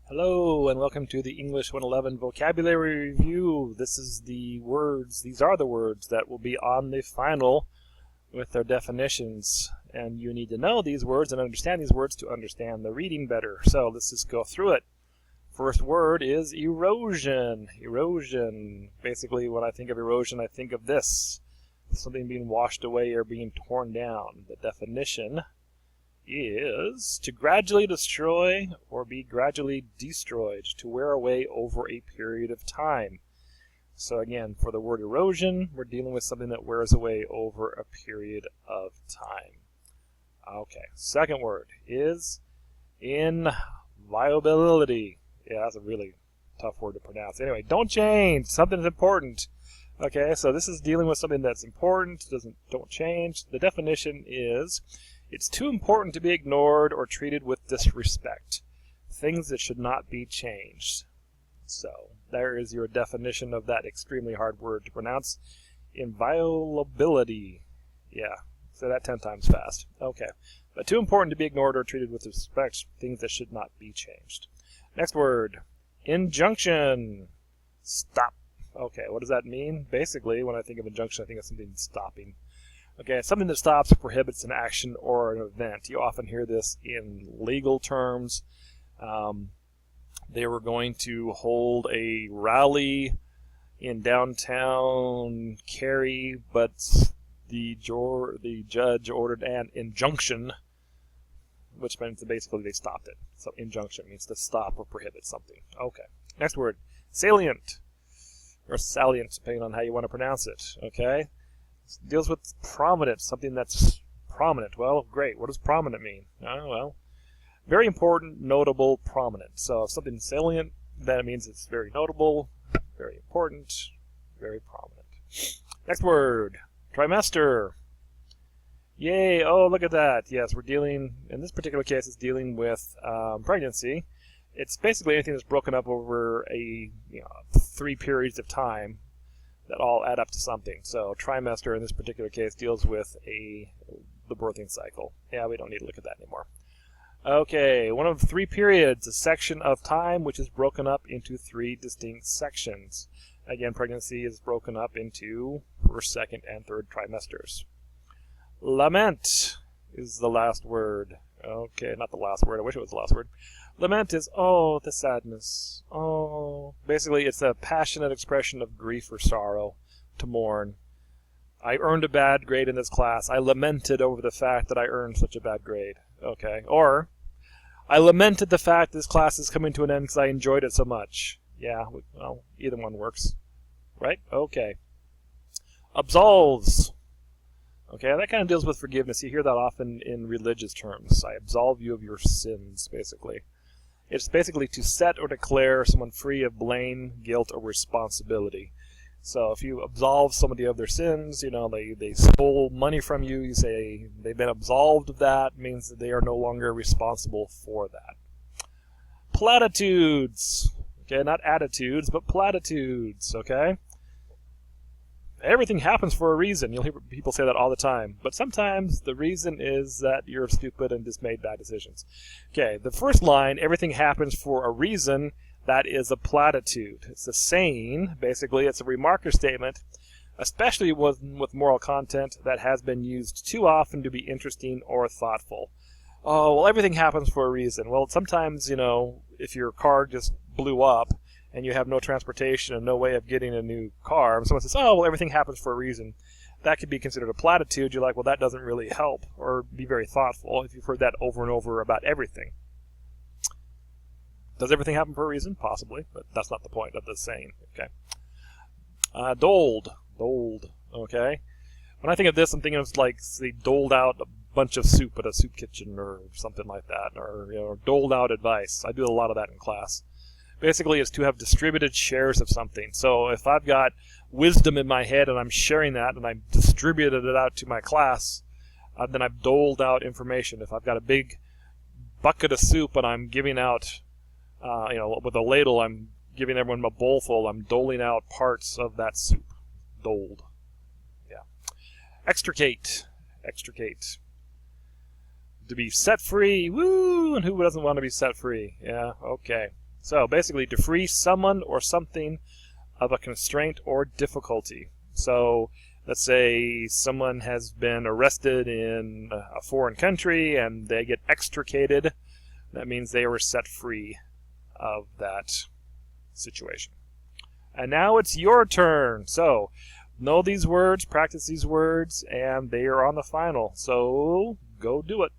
Hello and welcome to the English 111 Vocabulary Review. These are the words that will be on the final with their definitions. And you need to know these words and understand these words to understand the reading better. So let's just go through it. First word is erosion. Erosion. Basically, when I think of erosion, I think of this. Something being washed away or being torn down. The definition is to gradually destroy or be gradually destroyed, to wear away over a period of time. So again, for the word erosion, we're dealing with something that wears away over a period of time. Okay, second word is inviolability. Yeah, that's a really tough word to pronounce. Anyway, don't change. Something's important. Okay, so this is dealing with something that's important, don't change. The definition is it's too important to be ignored or treated with disrespect. Things that should not be changed. So, there is your definition of that extremely hard word to pronounce. Inviolability. Yeah, say that 10 times fast. Okay. But too important to be ignored or treated with respect. Things that should not be changed. Next word. Injunction. Stop. Okay, what does that mean? Basically, when I think of injunction, I think of something stopping. Okay, something that stops or prohibits an action or an event. You often hear this in legal terms. They were going to hold a rally in downtown Cary, but the judge ordered an injunction, which means that basically they stopped it. So injunction means to stop or prohibit something. Okay, next word, salient, or salient, depending on how you want to pronounce it. Okay. Deals with prominent, something that's prominent. Well, great. What does prominent mean? Well, very important, notable, prominent. So if something's salient, that means it's very notable, very important, very prominent. Next word, trimester. Yay, oh, look at that. Yes, we're dealing, in this particular case, it's dealing with pregnancy. It's basically anything that's broken up over 3 periods of time that all add up to something. So trimester in this particular case deals with the birthing cycle. Yeah, we don't need to look at that anymore. Okay, one of 3 periods, a section of time which is broken up into 3 distinct sections. Again, pregnancy is broken up into first, second, and third trimesters. Lament is the last word. Okay, not the last word. I wish it was the last word. Lament is, oh, the sadness. Oh. Basically, it's a passionate expression of grief or sorrow, to mourn. I earned a bad grade in this class. I lamented over the fact that I earned such a bad grade. Okay. Or, I lamented the fact this class is coming to an end because I enjoyed it so much. Yeah, well, either one works. Right? Okay. Absolves. Okay, that kind of deals with forgiveness. You hear that often in religious terms. I absolve you of your sins, basically. It's basically to set or declare someone free of blame, guilt, or responsibility. So if you absolve somebody of their sins, they stole money from you, you say they've been absolved of that, means that they are no longer responsible for that. Platitudes. Okay, not attitudes, but platitudes, okay? Everything happens for a reason. You'll hear people say that all the time. But sometimes the reason is that you're stupid and just made bad decisions. Okay, the first line, everything happens for a reason, that is a platitude. It's a saying. Basically, it's a remark or statement, especially with moral content that has been used too often to be interesting or thoughtful. Oh, well, everything happens for a reason. Well, sometimes, if your car just blew up, and you have no transportation and no way of getting a new car, and someone says, oh, well, everything happens for a reason, that could be considered a platitude. You're like, well, that doesn't really help or be very thoughtful if you've heard that over and over about everything. Does everything happen for a reason? Possibly, but that's not the point of the saying. Okay. Doled. Okay. When I think of this, I'm thinking of like they doled out a bunch of soup at a soup kitchen or something like that, or doled out advice. I do a lot of that in class. Basically, it's to have distributed shares of something. So if I've got wisdom in my head and I'm sharing that and I've distributed it out to my class, then I've doled out information. If I've got a big bucket of soup and I'm giving out, with a ladle, I'm giving everyone a bowl full, I'm doling out parts of that soup. Doled. Yeah. Extricate. To be set free. Woo! And who doesn't want to be set free? Yeah, okay. So basically, to free someone or something of a constraint or difficulty. So let's say someone has been arrested in a foreign country and they get extricated. That means they were set free of that situation. And now it's your turn. So know these words, practice these words, and they are on the final. So go do it.